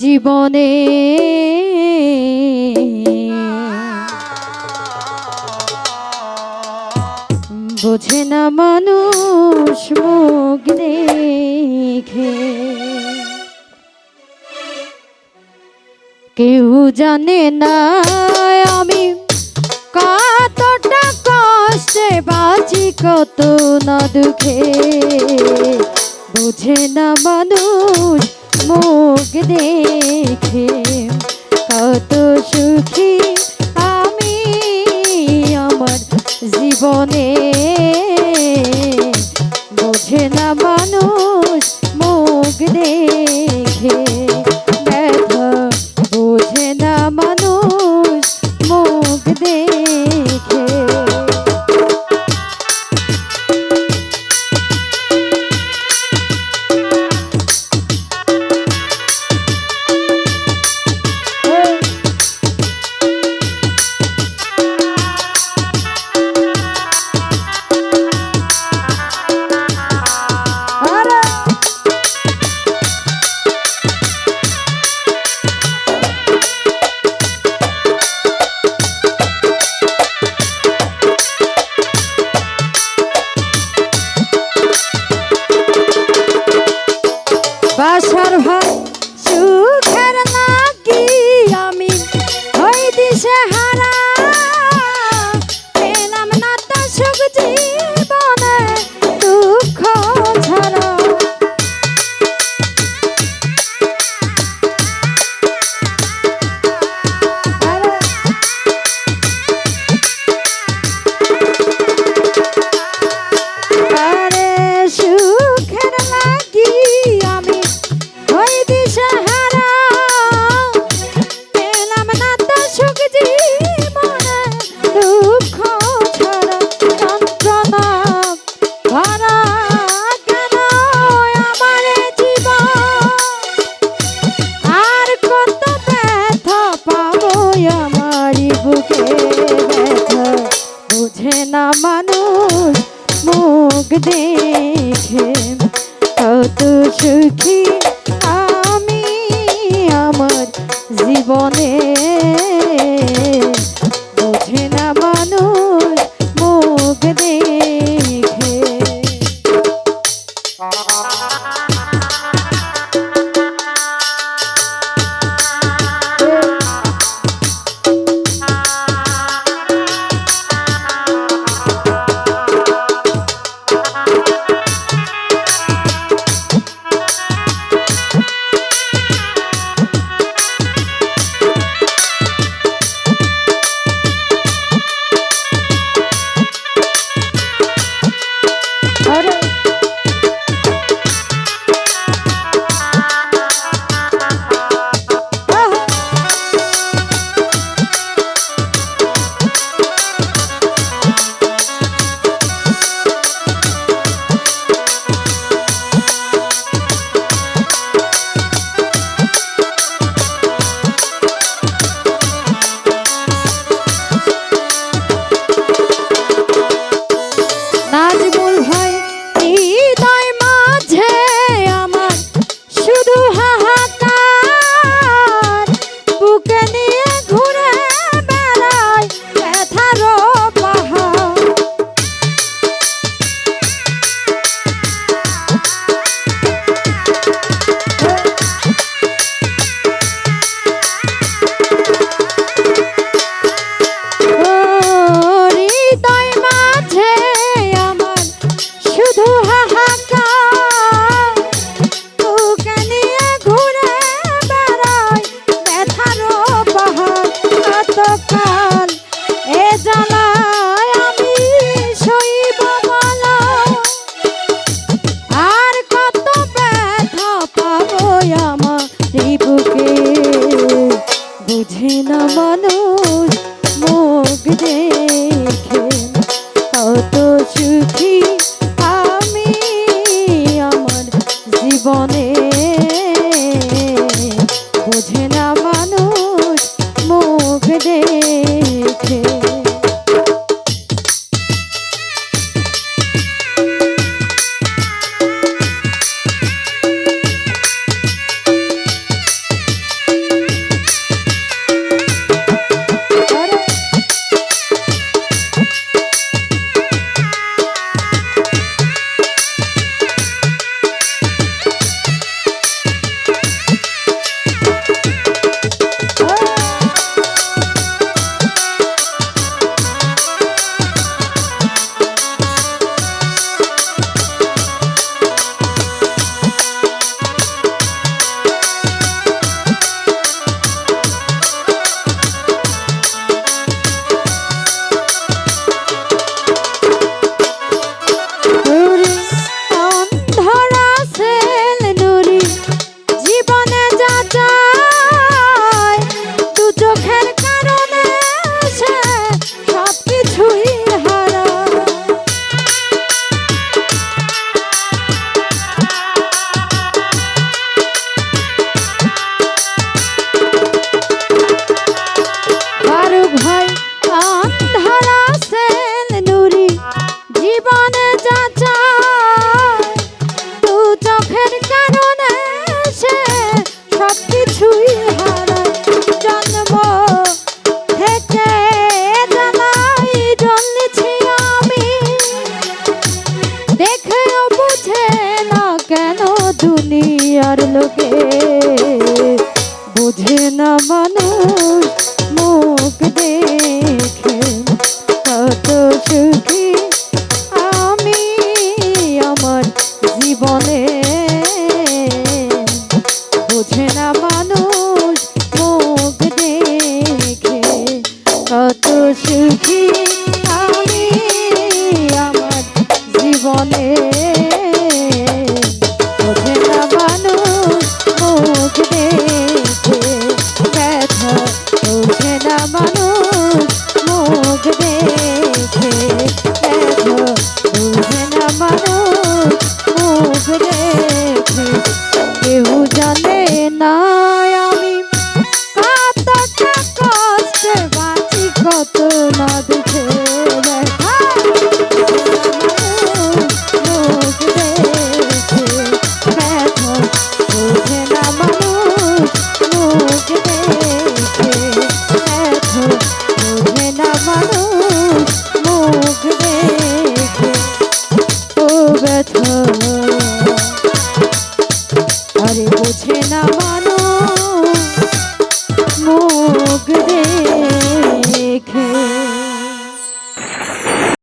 জীবনে বোঝে না মানুষ মুখ দেখে, কেউ জানে না আমি কতটা কষ্টে বাঁচি, কত না দুঃখে। বোঝে না মানুষ মুখ দেখে, কত সুখী আমি আমার জীবনে। বোঝে না মানুষ মুখ দেখে, ব্যথা বোঝে না মানুষ মুখ দেখে। বাসার ভাই সুখের লাগি আমি ওই দিশে হারা, পেলাম না তো সুখ জীবনে দুঃখ ছাড়া। আরে সুখের লাগি আমি ওই দিশাহারা, পেলাম না তো সুখ জীবনে দুঃখ ছাড়া। যন্ত্রণা ভরা কেন আমার জীবন, আর কত ব্যথা পাবো আমার বুকে। ব্যথা বোঝে না মানুষ মুখ দেখে, কত সুখী আমি আমার জীবনে। বোঝে না মানুষ মুখ দেখে। নাজমুল ভাই হৃদয় মাঝে আমার শুধু হাহাকার, বুকে নিয়ে ঘুরে বেড়ায় ব্যথার পাহাড়। হৃদয় মাঝে আমার শুধু হাহাকার, বুকে নিয়ে ঘুরে বেড়ায় ব্যথার পাহাড়। কতকাল এ জ্বালায় আমি সইব বলো, আর কত ব্যথা পাবো আমার বুকে। বুঝে না মানুষ মুখ দেখে, কত সুখী আমি আমার জীবনে। বোঝে না মানুষ মুখ দেখে। কেন দুনিয়ার লোকে